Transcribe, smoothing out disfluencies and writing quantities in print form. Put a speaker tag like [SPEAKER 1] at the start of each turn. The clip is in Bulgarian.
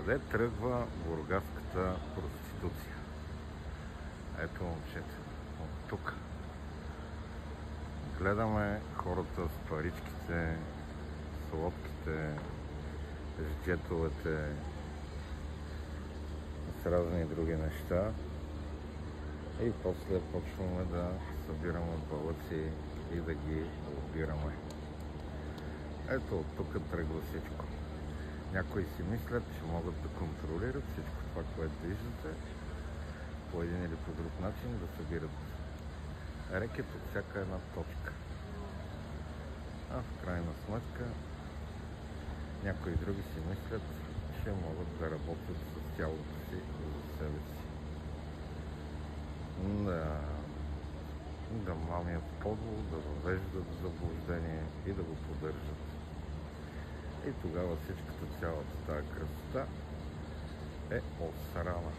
[SPEAKER 1] Къде тръгва бургаската проституция? Ето, момчета, от тук. Гледаме хората с паричките, с лодките, с джетовете, с разни други неща. И после почваме да събираме балъци и да ги лобираме. Ето, от тук тръгва всичко. Някои си мислят, че могат да контролират всичко това, което виждате, по един или по друг начин да събират рекет от всяка една точка. А в крайна сметка някои други си мислят, че могат да работят с тялото си за себе си. Да мамят подвол, да въвеждат в заблуждение и да го поддържат. И тогава всичката, цялата тая красота е осрана.